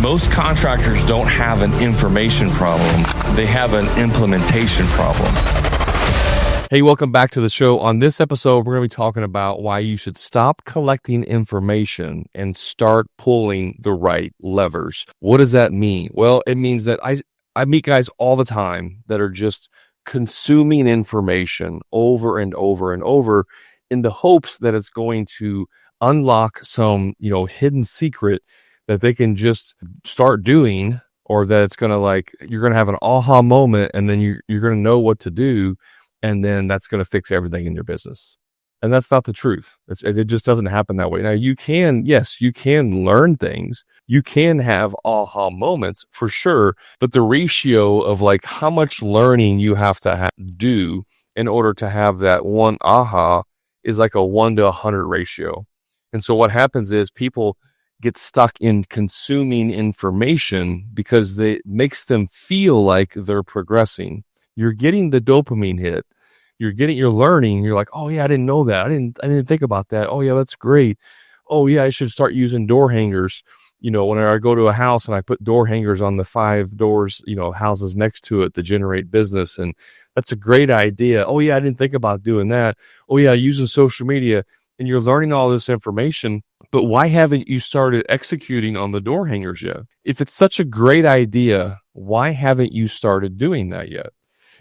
Most contractors don't have an information problem. They have an implementation problem. Hey, welcome back to the show. On this episode, we're going to be talking about why you should stop collecting information and start pulling the right levers. What does that mean? Well, it means that I meet guys all the time that are just consuming information over and over and over in the hopes that it's going to unlock some, hidden secret that they can just start doing, or that it's going to you're going to have an aha moment and then you're going to know what to do. And then that's going to fix everything in your business. And that's not the truth. It just doesn't happen that way. Now, you can learn things. You can have aha moments for sure. But the ratio of how much learning you have to do in order to have that one aha is like a 1 to 100 ratio. And so what happens is people get stuck in consuming information because it makes them feel like they're progressing. You're getting the dopamine hit. You're learning. You're like, oh yeah, I didn't know that. I didn't think about that. Oh yeah, that's great. Oh yeah, I should start using door hangers. When I go to a house and I put door hangers on the 5 doors, houses next to it to generate business. And that's a great idea. Oh yeah, I didn't think about doing that. Oh yeah, using social media. And you're learning all this information, but why haven't you started executing on the door hangers yet? If it's such a great idea, why haven't you started doing that yet?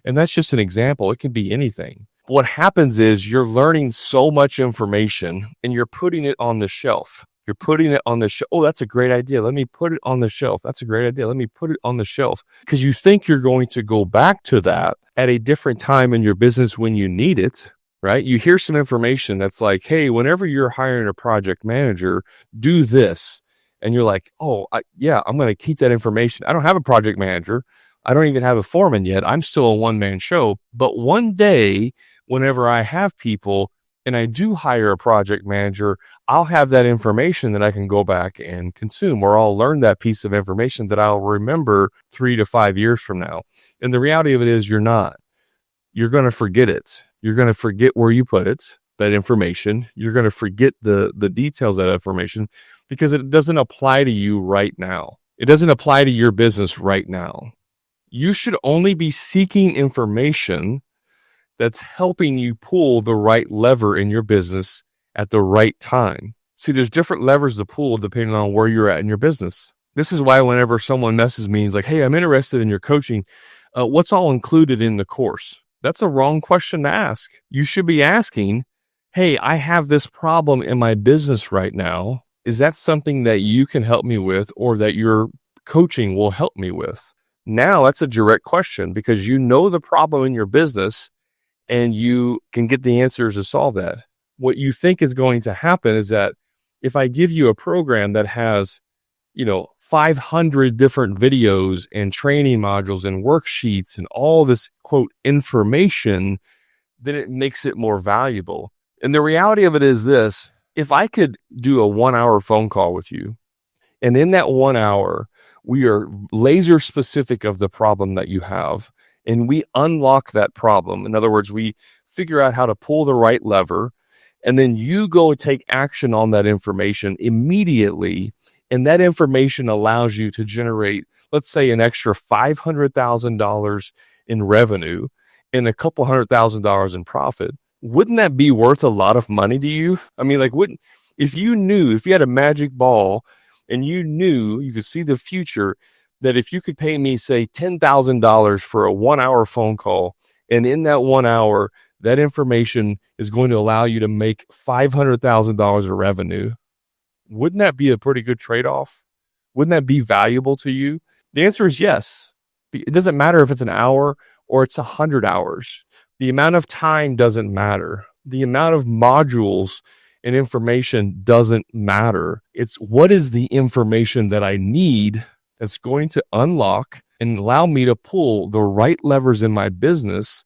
And that's just an example. It can be anything. What happens is you're learning so much information and you're putting it on the shelf. You're putting it on the shelf. Oh, that's a great idea. Let me put it on the shelf. That's a great idea. Let me put it on the shelf. Because you think you're going to go back to that at a different time in your business when you need it, right? You hear some information that's like, hey, whenever you're hiring a project manager, do this. And you're like, oh, I'm going to keep that information. I don't have a project manager. I don't even have a foreman yet. I'm still a one-man show. But one day, whenever I have people and I do hire a project manager, I'll have that information that I can go back and consume, or I'll learn that piece of information that I'll remember 3 to 5 years from now. And the reality of it is you're not. You're going to forget it. You're going to forget where you put it, that information. You're going to forget the details of that information because it doesn't apply to you right now. It doesn't apply to your business right now. You should only be seeking information that's helping you pull the right lever in your business at the right time. See, there's different levers to pull depending on where you're at in your business. This is why whenever someone messages me, he's like, hey, I'm interested in your coaching. What's all included in the course? That's a wrong question to ask. You should be asking, hey, I have this problem in my business right now. Is that something that you can help me with, or that your coaching will help me with? Now that's a direct question because you know the problem in your business and you can get the answers to solve that. What you think is going to happen is that if I give you a program that has, 500 different videos and training modules and worksheets and all this quote information, then it makes it more valuable. And the reality of it is this: if I could do a 1-hour phone call with you, and in that 1 hour, we are laser specific of the problem that you have, and we unlock that problem. In other words, we figure out how to pull the right lever, and then you go take action on that information immediately, and that information allows you to generate, let's say, an extra $500,000 in revenue and a couple $100,000 in profit. Wouldn't that be worth a lot of money to you? I mean, if you had a magic ball and you knew you could see the future, that if you could pay me, say, $10,000 for a 1-hour phone call, and in that 1 hour, that information is going to allow you to make $500,000 of revenue, wouldn't that be a pretty good trade-off? Wouldn't that be valuable to you? The answer is yes. It doesn't matter if it's an hour or it's 100 hours. The amount of time doesn't matter. The amount of modules and information doesn't matter. It's what is the information that I need that's going to unlock and allow me to pull the right levers in my business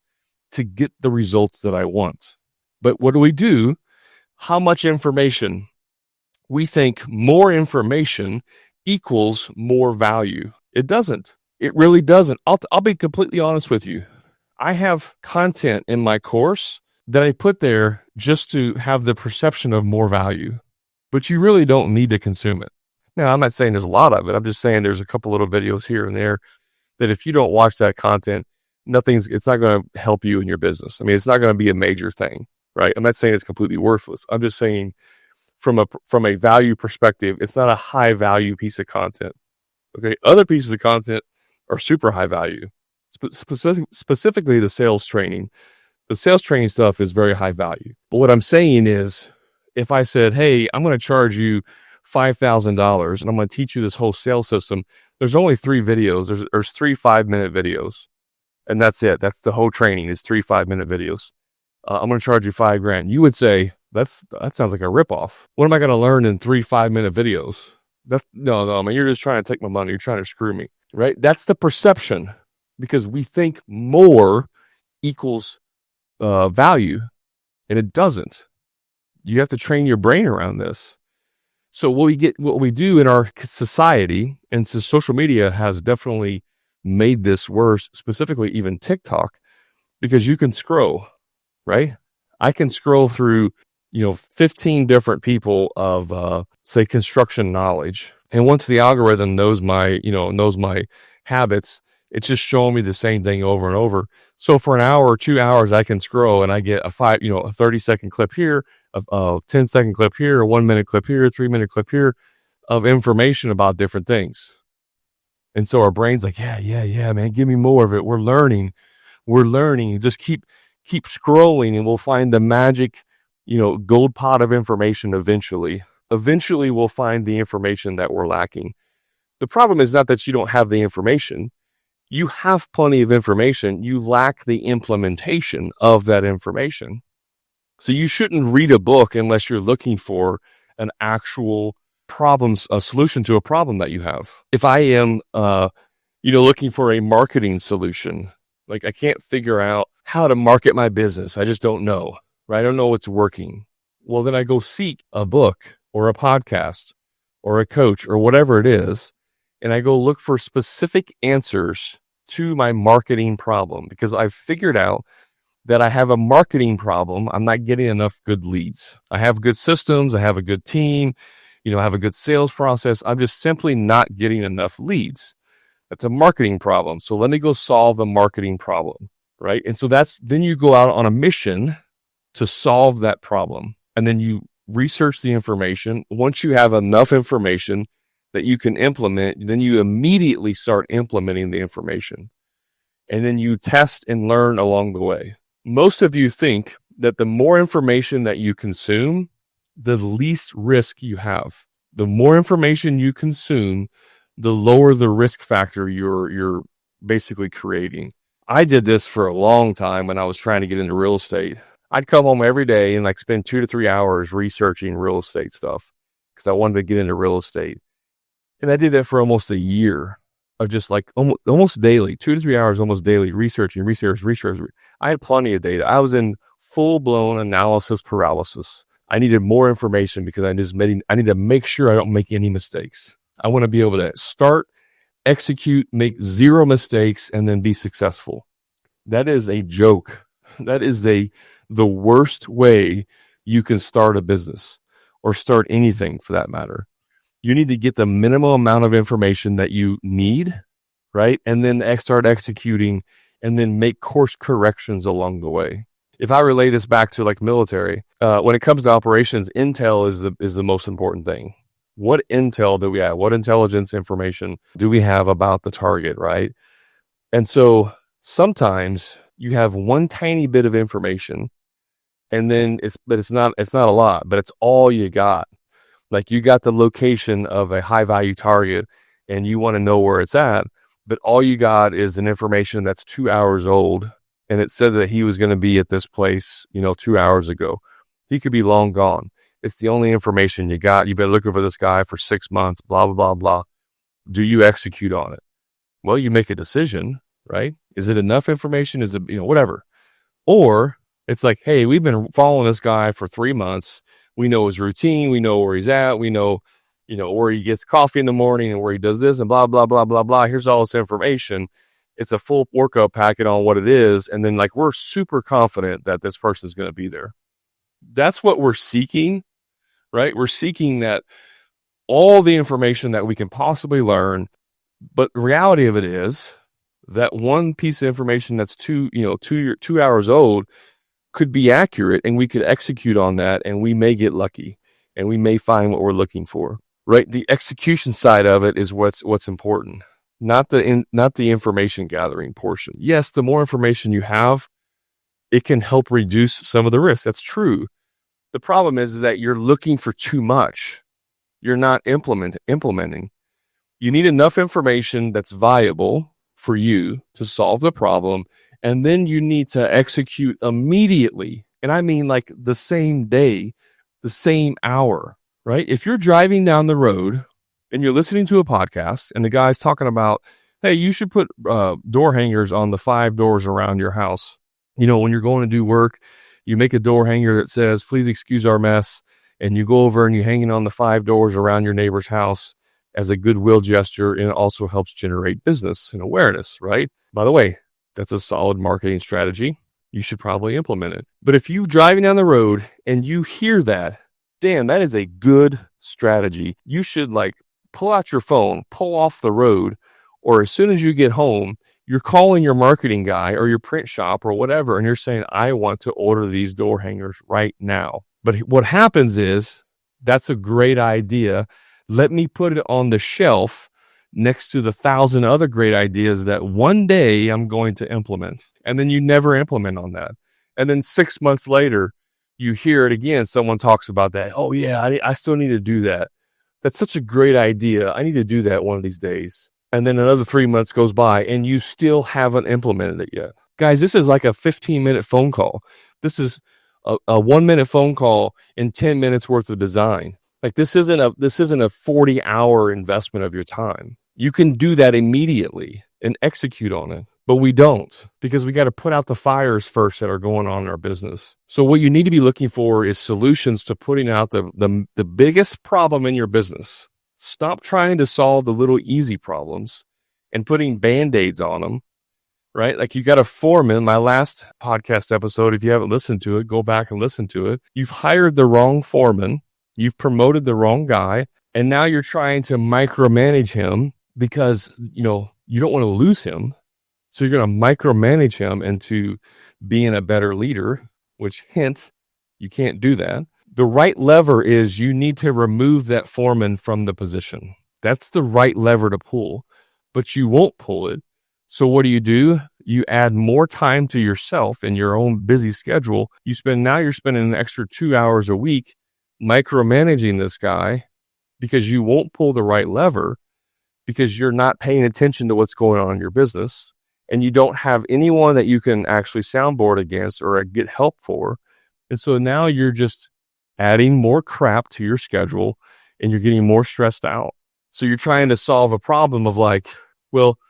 to get the results that I want. But what do? How much information? We think more information equals more value. It doesn't. It really doesn't. I'll be completely honest with you. I have content in my course that I put there just to have the perception of more value, but you really don't need to consume it. Now, I'm not saying there's a lot of it. I'm just saying there's a couple little videos here and there that if you don't watch that content, it's not going to help you in your business. I mean, it's not going to be a major thing, right? I'm not saying it's completely worthless. I'm just saying from a value perspective, it's not a high value piece of content. Okay. Other pieces of content are super high value. Specifically the sales training. The sales training stuff is very high value. But what I'm saying is, if I said, hey, I'm going to charge you $5,000 and I'm going to teach you this whole sales system, there's only 3 videos. There's 3 5-minute videos. And that's it. That's the whole training is 3 5-minute videos. I'm going to charge you $5,000. You would say, that sounds like a ripoff. What am I going to learn in 3 5-minute videos? No, I mean, you're just trying to take my money. You're trying to screw me, right? That's the perception, because we think more equals value, and it doesn't. You have to train your brain around this. So what we do in our society, and so social media has definitely made this worse, specifically even TikTok, because you can scroll, right? I can scroll through, 15 different people of, say, construction knowledge. And once the algorithm knows my habits, it's just showing me the same thing over and over. So for an hour or 2 hours, I can scroll and I get a 30-second clip here, a 10-second clip here, a 1-minute clip here, a 3-minute clip here of information about different things. And so our brain's like, yeah, man, give me more of it. We're learning. Just keep scrolling and we'll find the magic, gold pot of information eventually. Eventually we'll find the information that we're lacking. The problem is not that you don't have the information. You have plenty of information. You lack the implementation of that information. So you shouldn't read a book unless you're looking for an actual a solution to a problem that you have. If I am, looking for a marketing solution, like I can't figure out how to market my business. I just don't know, right? I don't know what's working. Well, then I go seek a book or a podcast or a coach or whatever it is. And I go look for specific answers to my marketing problem, because I've figured out that I have a marketing problem. I'm not getting enough good leads. I have good systems. I have a good team, I have a good sales process. I'm just simply not getting enough leads. That's a marketing problem. So let me go solve the marketing problem, right? And so then you go out on a mission to solve that problem. And then you research the information. Once you have enough information that you can implement, then you immediately start implementing the information. And then you test and learn along the way. Most of you think that the more information that you consume, the least risk you have. The more information you consume, the lower the risk factor you're basically creating. I did this for a long time when I was trying to get into real estate. I'd come home every day and spend 2 to 3 hours researching real estate stuff because I wanted to get into real estate. And I did that for almost a year of just almost daily, 2 to 3 hours, almost daily, researching. I had plenty of data. I was in full-blown analysis paralysis. I needed more information because I need to make sure I don't make any mistakes. I want to be able to start, execute, make 0 mistakes, and then be successful. That is a joke. That is the worst way you can start a business or start anything for that matter. You need to get the minimum amount of information that you need, right? And then start executing and then make course corrections along the way. If I relay this back to military, when it comes to operations, intel is the most important thing. What intel do we have? What intelligence information do we have about the target, right? And so sometimes you have one tiny bit of information, and then it's not a lot, but it's all you got. You got the location of a high value target and you want to know where it's at, but all you got is an information that's 2 hours old. And it said that he was going to be at this place, 2 hours ago. He could be long gone. It's the only information you got. You've been looking for this guy for 6 months, blah, blah, blah, blah. Do you execute on it? Well, you make a decision, right? Is it enough information? Is it, whatever. Or it's hey, we've been following this guy for 3 months. We know his routine. We know where he's at. We know, where he gets coffee in the morning and where he does this and blah, blah, blah, blah, blah. Here's all this information. It's a full workout packet on what it is. And then we're super confident that this person is going to be there. That's what we're seeking, right? We're seeking that all the information that we can possibly learn. But the reality of it is that one piece of information that's 2 hours old could be accurate, and we could execute on that, and we may get lucky, and we may find what we're looking for, right? The execution side of it is what's important, not the information gathering portion. Yes, the more information you have, it can help reduce some of the risk. That's true. The problem is that you're looking for too much. You're not implementing. You need enough information that's viable for you to solve the problem, and then you need to execute immediately. And I mean like the same day, the same hour, right? If you're driving down the road and you're listening to a podcast and the guy's talking about, hey, you should put door hangers on the 5 doors around your house. When you're going to do work, you make a door hanger that says, please excuse our mess. And you go over and you hang it on the 5 doors around your neighbor's house as a goodwill gesture. And it also helps generate business and awareness, right? By the way, that's a solid marketing strategy. You should probably implement it. But if you're driving down the road and you hear that, damn, that is a good strategy. You should pull out your phone, pull off the road, or as soon as you get home, you're calling your marketing guy or your print shop or whatever, and you're saying, I want to order these door hangers right now. But what happens is, that's a great idea. Let me put it on the shelf next to the 1,000 other great ideas that one day I'm going to implement. And then you never implement on that. And then 6 months later, you hear it again. Someone talks about that. Oh yeah, I still need to do that. That's such a great idea. I need to do that one of these days. And then another 3 months goes by and you still haven't implemented it yet. Guys, this is like a 15-minute phone call. This is a 1-minute phone call and 10 minutes worth of design. This isn't a 40-hour investment of your time. You can do that immediately and execute on it. But we don't, because we got to put out the fires first that are going on in our business. So what you need to be looking for is solutions to putting out the biggest problem in your business. Stop trying to solve the little easy problems and putting Band-Aids on them, right? You got a foreman. My last podcast episode, if you haven't listened to it, go back and listen to it. You've hired the wrong foreman. You've promoted the wrong guy. And now you're trying to micromanage him because, you don't want to lose him. So you're going to micromanage him into being a better leader, which hint, you can't do that. The right lever is you need to remove that foreman from the position. That's the right lever to pull, but you won't pull it. So what do? You add more time to yourself in your own busy schedule. You're spending an extra 2 hours a week micromanaging this guy because you won't pull the right lever because you're not paying attention to what's going on in your business. And you don't have anyone that you can actually soundboard against or get help for. And so now you're just adding more crap to your schedule and you're getting more stressed out. So you're trying to solve a problem of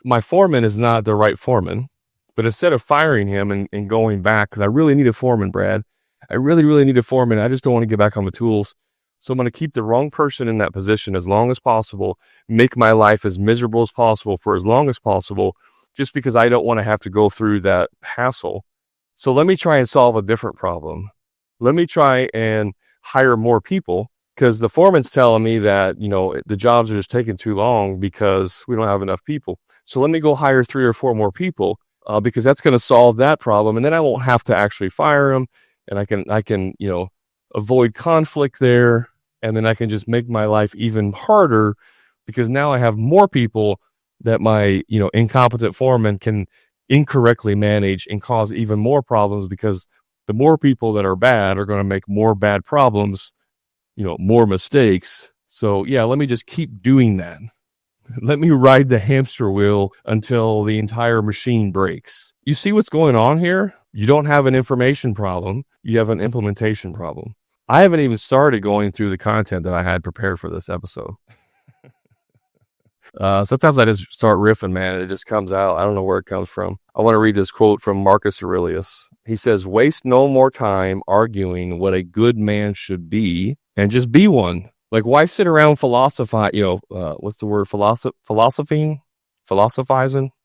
my foreman is not the right foreman. But instead of firing him and going back, because I really need a foreman, Brad. I really, really need a foreman. I just don't want to get back on the tools. So I'm going to keep the wrong person in that position as long as possible, make my life as miserable as possible for as long as possible, just because I don't want to have to go through that hassle. So let me try and solve a different problem. Let me try and hire more people because the foreman's telling me that, the jobs are just taking too long because we don't have enough people. So let me go hire 3 or 4 more people because that's going to solve that problem. And then I won't have to actually fire them. And I can, avoid conflict there. And then I can just make my life even harder because now I have more people that my, incompetent foreman can incorrectly manage and cause even more problems because the more people that are bad are going to make more bad problems, more mistakes. So yeah, let me just keep doing that. Let me ride the hamster wheel until the entire machine breaks. You see what's going on here? You don't have an information problem. You have an implementation problem. I haven't even started going through the content that I had prepared for this episode. Sometimes I just start riffing, man. It just comes out. I don't know where it comes from. I want to read this quote from Marcus Aurelius. He says, waste no more time arguing what a good man should be and just be one. Why sit around philosophizing? What's the word? Philosophizing?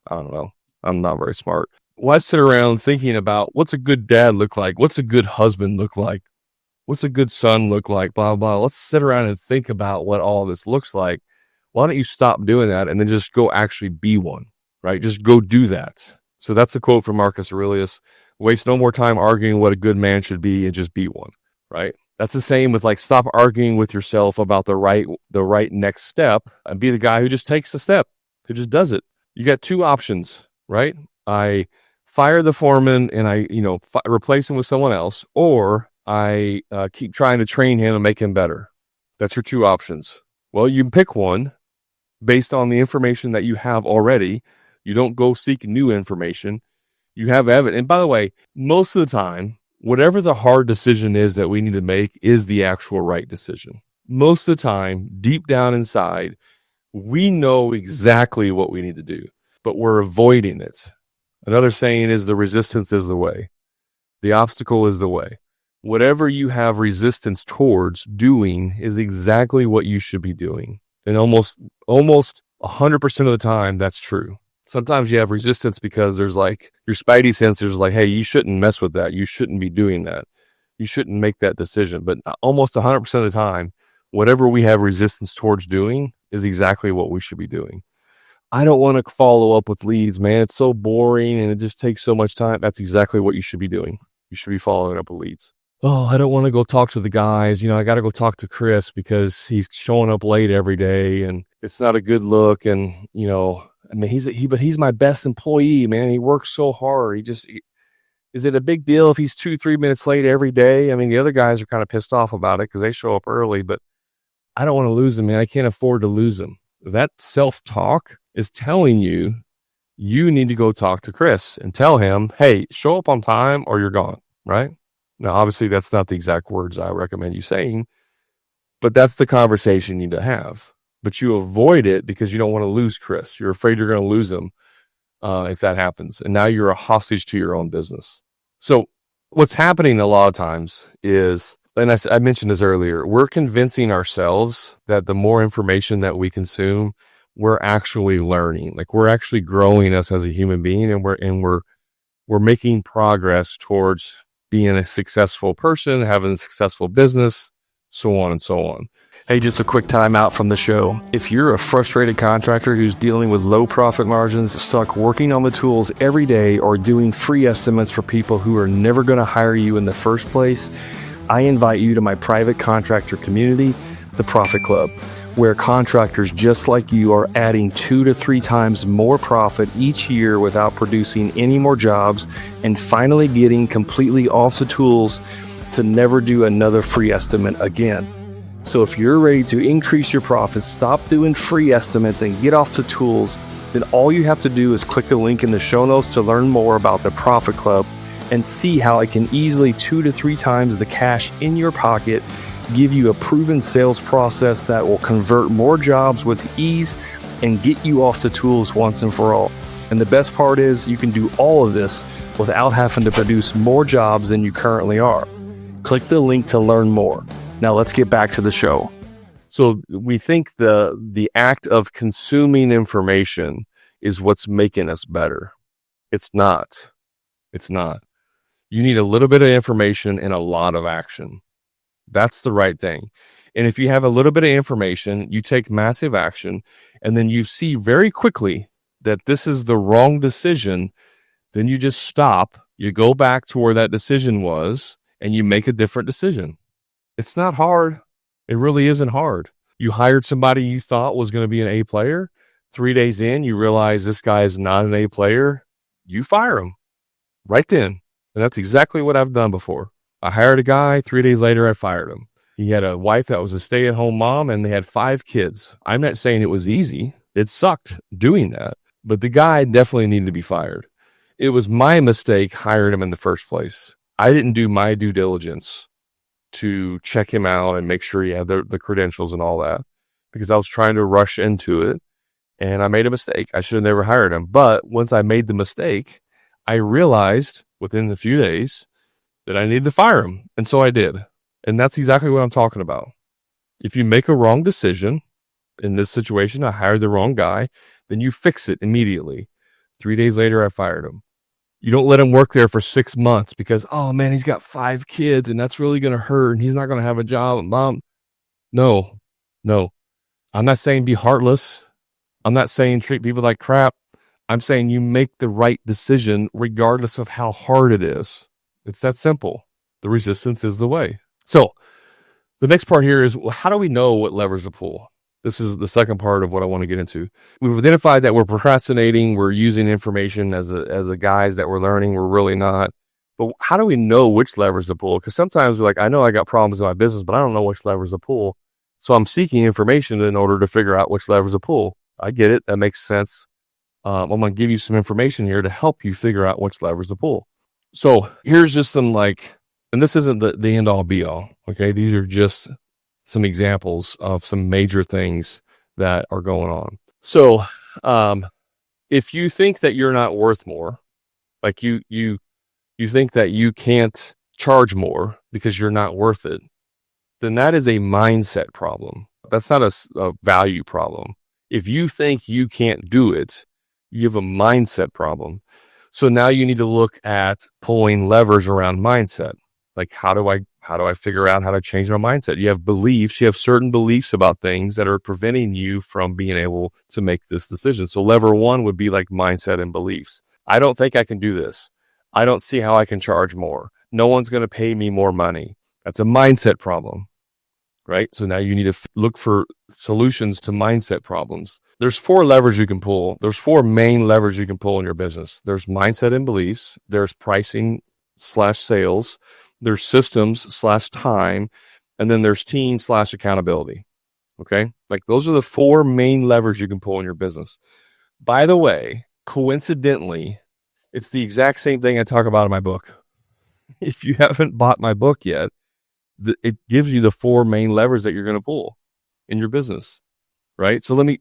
I don't know. I'm not very smart. Why sit around thinking about what's a good dad look like? What's a good husband look like? What's a good son look like? Blah, blah. Let's sit around and think about what all this looks like. Why don't you stop doing that and then just go actually be one, right? Just go do that. So that's a quote from Marcus Aurelius. Waste no more time arguing what a good man should be and just be one, right? That's the same with like, stop arguing with yourself about the right next step and be the guy who just takes the step, who just does it. You got two options, right? I fire the foreman and I, replace him with someone else, or I keep trying to train him and make him better. That's your two options. Well, you pick one based on the information that you have already. You don't go seek new information. You have evidence. And by the way, most of the time, whatever the hard decision is that we need to make is the actual right decision. Most of the time, deep down inside, we know exactly what we need to do, but we're avoiding it. Another saying is the resistance is the way. The obstacle is the way. Whatever you have resistance towards doing is exactly what you should be doing. And almost 100% of the time, that's true. Sometimes you have resistance because there's like your spidey sensors like, hey, you shouldn't mess with that. You shouldn't be doing that. You shouldn't make that decision. But almost 100% of the time, whatever we have resistance towards doing is exactly what we should be doing. I don't want to follow up with leads, man. It's so boring and it just takes so much time. That's exactly what you should be doing. You should be following up with leads. Oh, I don't want to go talk to the guys. I got to go talk to Chris because he's showing up late every day and it's not a good look. And, but he's my best employee, man. He works so hard. Is it a big deal if he's 2-3 minutes late every day? I mean, the other guys are kind of pissed off about it because they show up early, but I don't want to lose him, man. I can't afford to lose him. That self-talk is telling you need to go talk to Chris and tell him, hey, show up on time or you're gone, right? Now, obviously, that's not the exact words I recommend you saying, but that's the conversation you need to have. But you avoid it because you don't want to lose Chris. You're afraid you're going to lose him if that happens. And now you're a hostage to your own business. So what's happening a lot of times is, and I mentioned this earlier, we're convincing ourselves that the more information that we consume, we're actually learning. Like we're actually growing us as a human being, and we're making progress towards being a successful person, having a successful business, so on and so on. Hey, just a quick time out from the show. If you're a frustrated contractor who's dealing with low profit margins, stuck working on the tools every day, or doing free estimates for people who are never going to hire you in the first place, I invite you to my private contractor community, the Profit Club, where contractors just like you are adding 2 to 3 times more profit each year without producing any more jobs and finally getting completely off the tools to never do another free estimate again. So if you're ready to increase your profits, stop doing free estimates and get off the tools, then all you have to do is click the link in the show notes to learn more about the Profit Club and see how it can easily 2 to 3 times the cash in your pocket, give you a proven sales process that will convert more jobs with ease and get you off the tools once and for all. And the best part is you can do all of this without having to produce more jobs than you currently are. Click the link to learn more. Now let's get back to the show. So we think the act of consuming information is what's making us better. It's not. It's not. You need a little bit of information and a lot of action. That's the right thing. And if you have a little bit of information, you take massive action, and then you see very quickly that this is the wrong decision, then you just stop, you go back to where that decision was, and you make a different decision. It's not hard. It really isn't hard. You hired somebody you thought was going to be an A player. 3 days in, you realize this guy is not an A player. You fire him right then. And that's exactly what I've done before. I hired a guy. 3 days later, I fired him. He had a wife that was a stay-at-home mom, and they had 5 kids. I'm not saying it was easy. It sucked doing that. But the guy definitely needed to be fired. It was my mistake hiring him in the first place. I didn't do my due diligence to check him out and make sure he had the credentials and all that, because I was trying to rush into it, and I made a mistake. I should have never hired him. But once I made the mistake, I realized within a few days that I needed to fire him. And so I did. And that's exactly what I'm talking about. If you make a wrong decision, in this situation, I hired the wrong guy, then you fix it immediately. 3 days later, I fired him. You don't let him work there for 6 months because, oh man, he's got 5 kids and that's really going to hurt and he's not going to have a job. Mom, no. I'm not saying be heartless. I'm not saying treat people like crap. I'm saying you make the right decision regardless of how hard it is. It's that simple. The resistance is the way. So the next part here is, well, how do we know what levers to pull? This is the second part of what I want to get into. We've identified that we're procrastinating. We're using information as a guise that we're learning. We're really not. But how do we know which levers to pull? Because sometimes we're like, I know I got problems in my business, but I don't know which levers to pull. So I'm seeking information in order to figure out which levers to pull. I get it. That makes sense. I'm going to give you some information here to help you figure out which levers to pull. So here's just some and this isn't the end all be all. Okay. These are just some examples of some major things that are going on. So, if you think that you're not worth more, like you think that you can't charge more because you're not worth it, then that is a mindset problem. That's not a value problem. If you think you can't do it, you have a mindset problem. So now you need to look at pulling levers around mindset. Like, how do I figure out how to change my mindset? You have beliefs, you have certain beliefs about things that are preventing you from being able to make this decision. So lever 1 would be like mindset and beliefs. I don't think I can do this. I don't see how I can charge more. No one's going to pay me more money. That's a mindset problem, right? So now you need to look for solutions to mindset problems. There's 4 levers you can pull. There's 4 main levers you can pull in your business. There's mindset and beliefs. There's pricing/sales. There's systems/time, and then there's team/accountability. Okay. Like those are the 4 main levers you can pull in your business. By the way, coincidentally, it's the exact same thing I talk about in my book. If you haven't bought my book yet, it gives you the 4 main levers that you're going to pull in your business. Right. So let me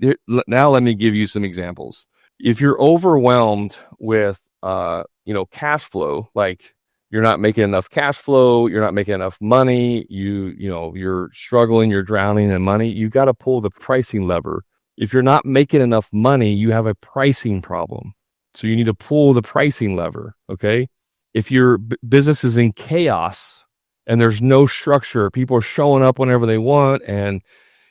give you some examples. If you're overwhelmed with, cash flow, like, you're not making enough cash flow, you're not making enough money, you're struggling, you're drowning in money, you got to pull the pricing lever. If you're not making enough money, you have a pricing problem. So you need to pull the pricing lever, okay? If your business is in chaos and there's no structure, people are showing up whenever they want, and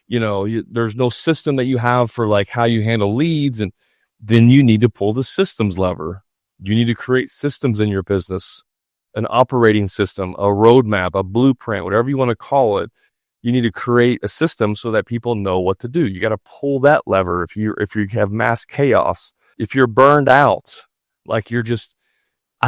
there's no system that you have for like how you handle leads, and then you need to pull the systems lever. You need to create systems in your business. An operating system, a roadmap, a blueprint, whatever you want to call it. You need to create a system so that people know what to do. You got to pull that lever. If you have mass chaos, if you're burned out, like I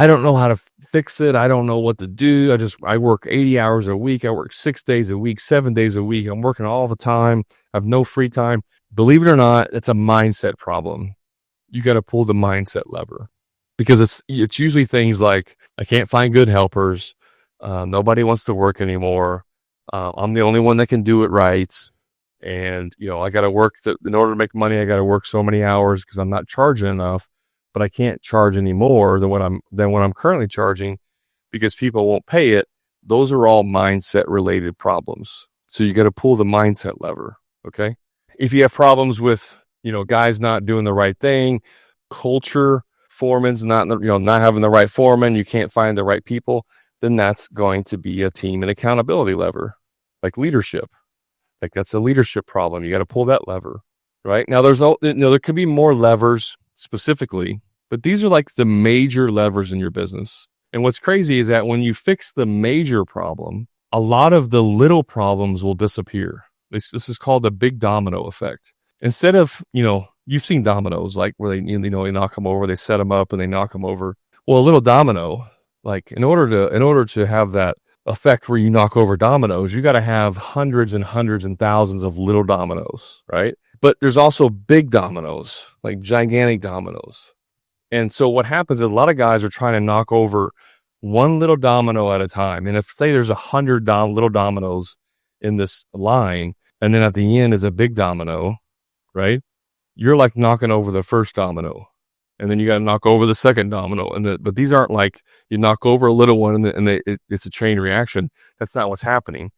don't know how to fix it. I don't know what to do. I work 80 hours a week. I work 6 days a week, 7 days a week. I'm working all the time. I have no free time. Believe it or not, it's a mindset problem. You got to pull the mindset lever. Because it's usually things like, I can't find good helpers. Nobody wants to work anymore. I'm the only one that can do it right. And, I got to work in order to make money. I got to work so many hours because I'm not charging enough, but I can't charge any more than what I'm currently charging because people won't pay it. Those are all mindset related problems. So you got to pull the mindset lever. Okay. If you have problems with, guys not doing the right thing, culture, foreman's not having the right foreman, you can't find the right people, then that's going to be a team and accountability lever, like leadership. Like that's a leadership problem. You got to pull that lever, right? Now there could be more levers specifically, but these are like the major levers in your business. And what's crazy is that when you fix the major problem, a lot of the little problems will disappear. This is called the big domino effect. Instead of, you've seen dominoes, like where they knock them over, they set them up and they knock them over. Well, a little domino, like in order to have that effect where you knock over dominoes, you got to have hundreds and hundreds and thousands of little dominoes, right? But there's also big dominoes, like gigantic dominoes. And so what happens is a lot of guys are trying to knock over one little domino at a time. And if say there's 100 little dominoes in this line, and then at the end is a big domino, right? You're like knocking over the first domino, and then you got to knock over the second domino. But these aren't like you knock over a little one and it's a chain reaction. That's not what's happening.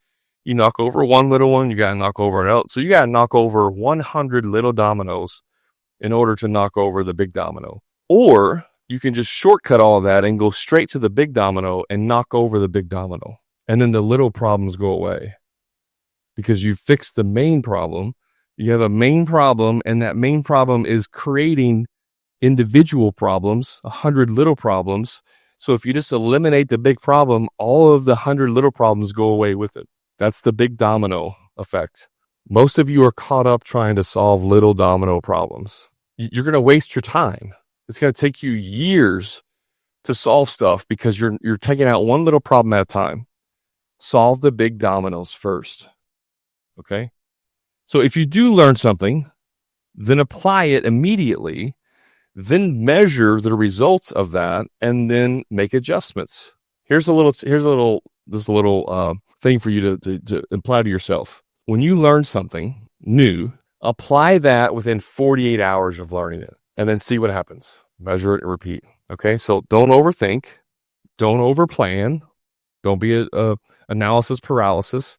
You knock over one little one, you got to knock over it else. So you got to knock over 100 little dominoes in order to knock over the big domino. Or you can just shortcut all of that and go straight to the big domino and knock over the big domino. And then the little problems go away because you fixed the main problem. You have a main problem, and that main problem is creating individual problems, 100 little problems. So if you just eliminate the big problem, all of the 100 little problems go away with it. That's the big domino effect. Most of you are caught up trying to solve little domino problems. You're going to waste your time. It's going to take you years to solve stuff because you're taking out one little problem at a time. Solve the big dominoes first. Okay? So if you do learn something, then apply it immediately, then measure the results of that, and then make adjustments. Here's a little thing for you to apply to yourself. When you learn something new, apply that within 48 hours of learning it, and then see what happens. Measure it and repeat. Okay, so don't overthink, don't overplan, don't be a analysis paralysis.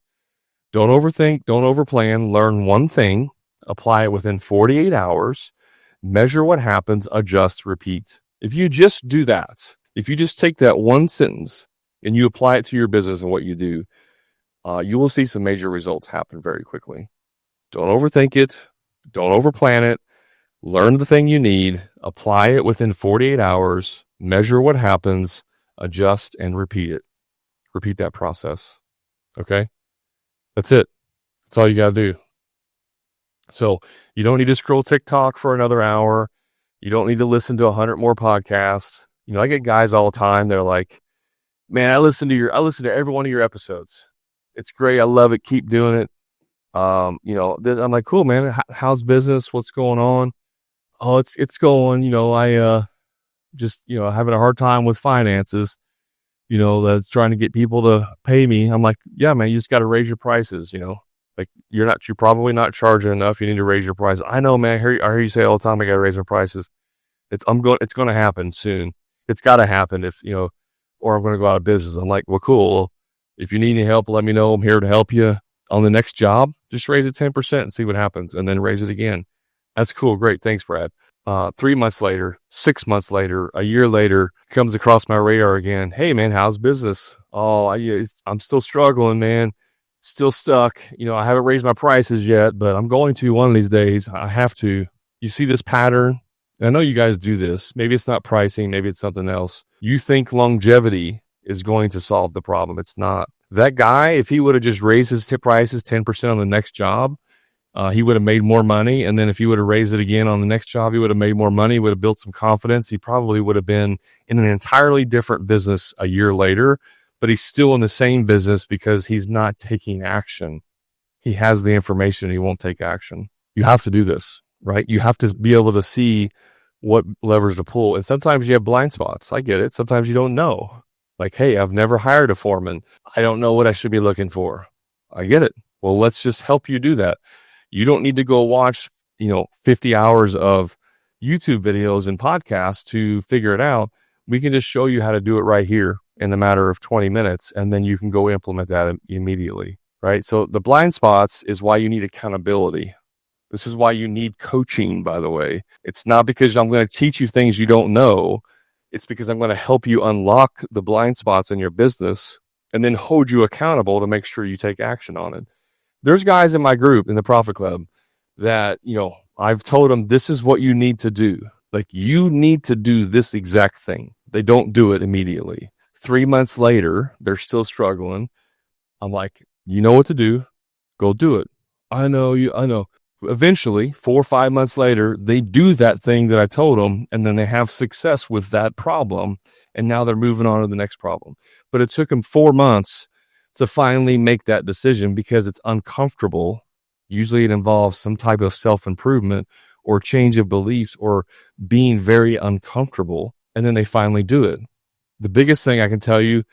Don't overthink, don't overplan. Learn one thing, apply it within 48 hours, measure what happens, adjust, repeat. If you just do that, if you just take that one sentence and you apply it to your business and what you do, you will see some major results happen very quickly. Don't overthink it. Don't overplan it. Learn the thing you need, apply it within 48 hours, measure what happens, adjust, and repeat it. Repeat that process. Okay? That's it. That's all you got to do. So you don't need to scroll TikTok for another hour. You don't need to listen to 100 more podcasts. You know, I get guys all the time. They're like, man, I listen to every one of your episodes. It's great. I love it. Keep doing it. I'm like, cool, man. How's business? What's going on? Oh, it's going, I just having a hard time with finances, that's trying to get people to pay me. I'm like, yeah, man, you just got to raise your prices, like you're probably not charging enough. You need to raise your prices. I know, man. I hear you say all the time, I got to raise my prices. It's going to happen soon. It's got to happen or I'm going to go out of business. I'm like, well, cool. Well, if you need any help, let me know. I'm here to help you on the next job. Just raise it 10% and see what happens, and then raise it again. That's cool. Great. Thanks, Brad. 3 months later, 6 months later, a year later, comes across my radar again. Hey, man, how's business? Oh, I'm still struggling, man. Still stuck. I haven't raised my prices yet, but I'm going to one of these days. I have to. You see this pattern? And I know you guys do this. Maybe it's not pricing. Maybe it's something else. You think longevity is going to solve the problem. It's not. That guy, if he would have just raised his tip prices 10% on the next job, he would have made more money. And then if he would have raised it again on the next job, he would have made more money, would have built some confidence. He probably would have been in an entirely different business a year later, but he's still in the same business because he's not taking action. He has the information. He won't take action. You have to do this, right? You have to be able to see what levers to pull. And sometimes you have blind spots. I get it. Sometimes you don't know. Like, hey, I've never hired a foreman. I don't know what I should be looking for. I get it. Well, let's just help you do that. You don't need to go watch, 50 hours of YouTube videos and podcasts to figure it out. We can just show you how to do it right here in a matter of 20 minutes, and then you can go implement that immediately, right? So the blind spots is why you need accountability. This is why you need coaching, by the way. It's not because I'm going to teach you things you don't know. It's because I'm going to help you unlock the blind spots in your business and then hold you accountable to make sure you take action on it. There's guys in my group in the Profit Club that, I've told them this is what you need to do. Like, you need to do this exact thing. They don't do it immediately. 3 months later, they're still struggling. I'm like, you know what to do. Go do it. I know. Eventually, 4 or 5 months later, they do that thing that I told them, and then they have success with that problem, and now they're moving on to the next problem. But it took them 4 months to finally make that decision because it's uncomfortable. Usually it involves some type of self-improvement or change of beliefs or being very uncomfortable, and then they finally do it. The biggest thing I can tell you,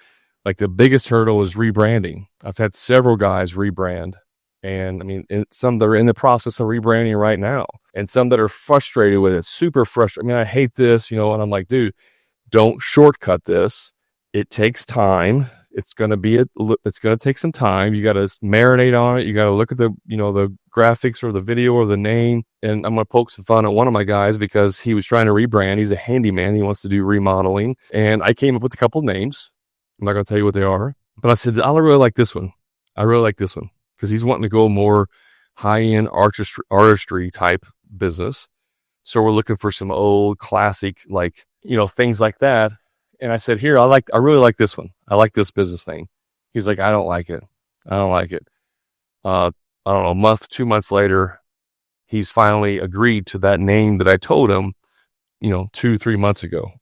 like the biggest hurdle is rebranding. I've had several guys rebrand. And some that are in the process of rebranding right now, and some that are frustrated with it, super frustrated. I hate this, and I'm like, dude, don't shortcut this. It takes time. It's going to take some time. You got to marinate on it. You got to look at the graphics or the video or the name. And I'm going to poke some fun at one of my guys because he was trying to rebrand. He's a handyman. He wants to do remodeling. And I came up with a couple names. I'm not going to tell you what they are. But I said, I really like this one. I really like this one because he's wanting to go more high-end artistry type business. So we're looking for some old classic, like, things like that. And I said, here, I really like this one. I like this business name. He's like, I don't like it. I don't know, a month, 2 months later, he's finally agreed to that name that I told him, 2-3 months ago.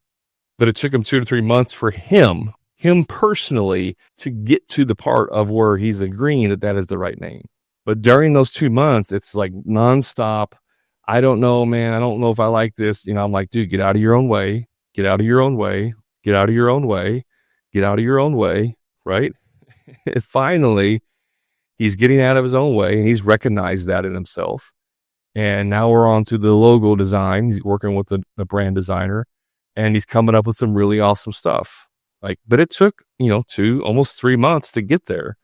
But it took him 2 to 3 months for him personally to get to the part of where he's agreeing that is the right name. But during those 2 months, it's like nonstop. I don't know, man. I don't know if I like this. I'm like, dude, get out of your own way. Get out of your own way. Get out of your own way. Get out of your own way. Right? And finally, he's getting out of his own way, and he's recognized that in himself. And now we're on to the logo design. He's working with the brand designer, and he's coming up with some really awesome stuff. But it took, almost 3 months to get there.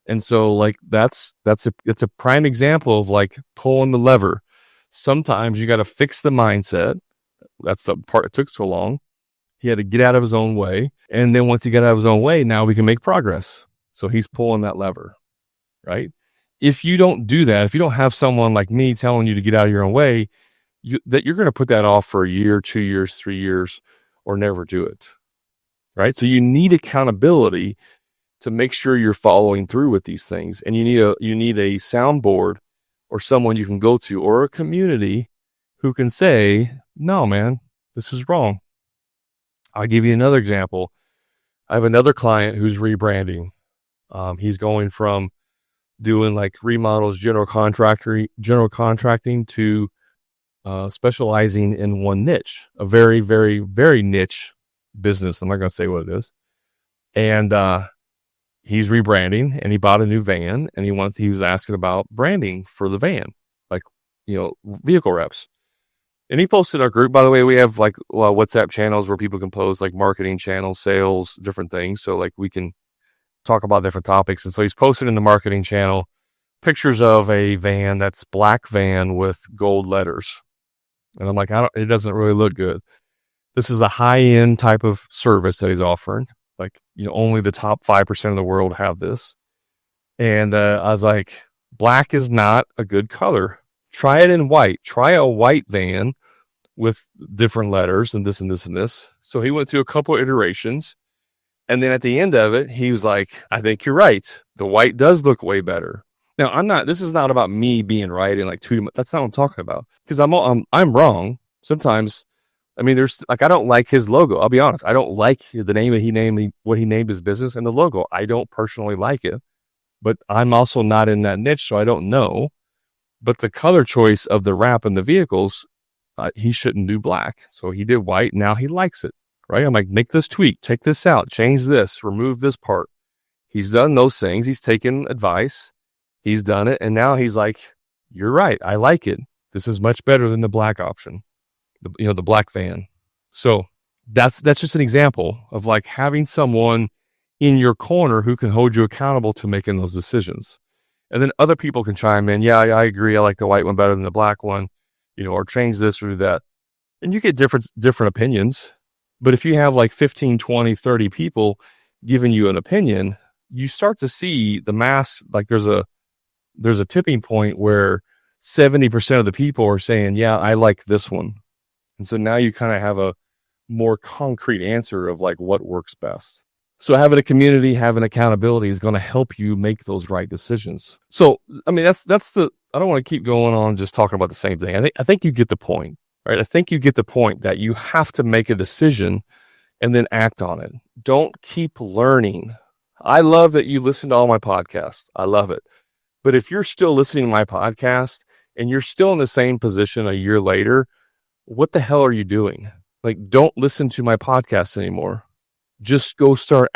And so that's a prime example of pulling the lever. Sometimes you got to fix the mindset. That's the part that took so long. He had to get out of his own way. And then once he got out of his own way, now we can make progress. So he's pulling that lever, right? If you don't do that, if you don't have someone like me telling you to get out of your own way, you're going to put that off for a year, 2 years, 3 years, or never do it, right? So you need accountability to make sure you're following through with these things. And you need a soundboard or someone you can go to or a community who can say, no, man, this is wrong. I'll give you another example. I have another client who's rebranding. He's going from doing remodels, general contracting to specializing in one niche, a very, very, very niche business. I'm not going to say what it is. And he's rebranding, and he bought a new van, and he was asking about branding for the van, vehicle reps. And he posted in our group. By the way, we have WhatsApp channels where people can post marketing channels, sales, different things. So we can talk about different topics. And so he's posted in the marketing channel pictures of a van that's black van with gold letters. And I'm like, it doesn't really look good. This is a high-end type of service that he's offering. Only the top 5% of the world have this. And I was like, black is not a good color. Try it in white. Try a white van with different letters and this and this and this. So he went through a couple of iterations. And then at the end of it, he was like, I think you're right. The white does look way better. Now, this is not about me being right in that's not what I'm talking about. Because I'm wrong. Sometimes, there's I don't like his logo. I'll be honest. I don't like the name that what he named his business and the logo. I don't personally like it. But I'm also not in that niche, so I don't know. But the color choice of the wrap and the vehicles, he shouldn't do black. So he did white. Now he likes it, right? I'm like, make this tweak, take this out, change this, remove this part. He's done those things. He's taken advice. He's done it. And now he's like, you're right. I like it. This is much better than the black option, the black van. So that's just an example of having someone in your corner who can hold you accountable to making those decisions. And then other people can chime in. Yeah, I agree. I like the white one better than the black one, or change this or that. And you get different opinions. But if you have 15, 20, 30 people giving you an opinion, you start to see the mass, there's a tipping point where 70% of the people are saying, yeah, I like this one. And so now you kind of have a more concrete answer of what works best. So having a community, having accountability is going to help you make those right decisions. So, that's I don't want to keep going on just talking about the same thing. I think you get the point, right? I think you get the point that you have to make a decision and then act on it. Don't keep learning. I love that you listen to all my podcasts. I love it. But if you're still listening to my podcast and you're still in the same position a year later, what the hell are you doing? Don't listen to my podcast anymore. Just go start,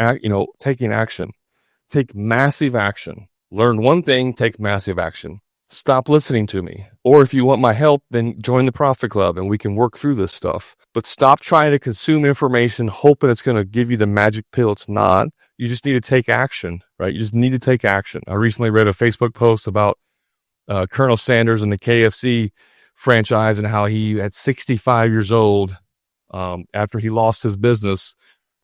taking action. Take massive action. Learn one thing, take massive action. Stop listening to me. Or if you want my help, then join the Profit Club and we can work through this stuff. But stop trying to consume information, hoping it's going to give you the magic pill. It's not. You just need to take action, right? You just need to take action. I recently read a Facebook post about Colonel Sanders and the KFC franchise, and how he, at 65 years old, after he lost his business,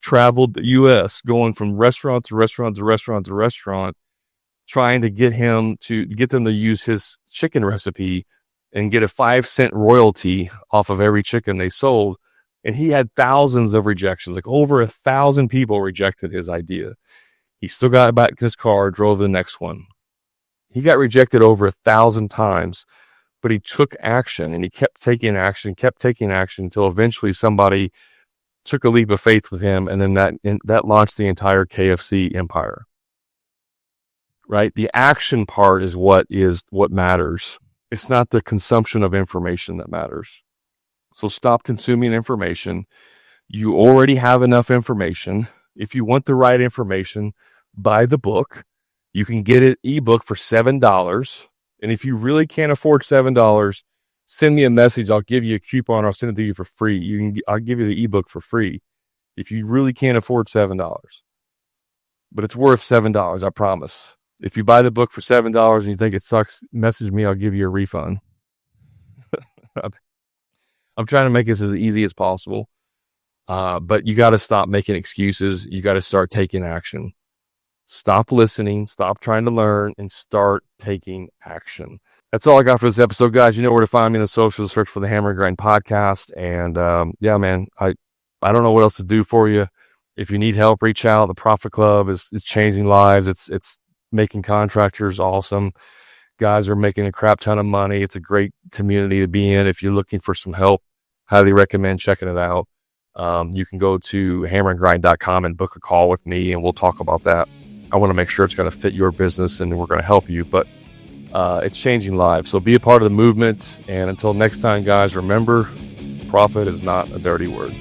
traveled the U.S., going from restaurant to restaurant to restaurant to restaurant, trying to get them to use his chicken recipe and get a 5-cent royalty off of every chicken they sold. And he had thousands of rejections, like over 1,000 people rejected his idea. He still got back in his car, drove the next one. He got rejected over 1,000 times, but he took action, and he kept taking action until eventually somebody took a leap of faith with him. And then that launched the entire KFC empire, right? The action part is what matters. It's not the consumption of information that matters. So stop consuming information. You already have enough information. If you want the right information, buy the book. You can get an ebook for $7. And if you really can't afford $7, send me a message. I'll give you a coupon. I'll send it to you for free. I'll give you the ebook for free if you really can't afford $7. But it's worth $7, I promise. If you buy the book for $7 and you think it sucks, message me. I'll give you a refund. I'm trying to make this as easy as possible. But you got to stop making excuses. You got to start taking action. Stop listening, stop trying to learn, and start taking action. That's all I got for this episode, guys. You know where to find me in the socials. Search for the Hammer and Grind podcast. And yeah, man, I don't know what else to do for you. If you need help, reach out. The Profit Club is changing lives. It's making contractors awesome. Guys are making a crap ton of money. It's a great community to be in. If you're looking for some help, highly recommend checking it out. You can go to hammerandgrind.com and book a call with me, and we'll talk about that. I want to make sure it's going to fit your business, and we're going to help you, but it's changing lives. So be a part of the movement. And until next time, guys, remember, profit is not a dirty word.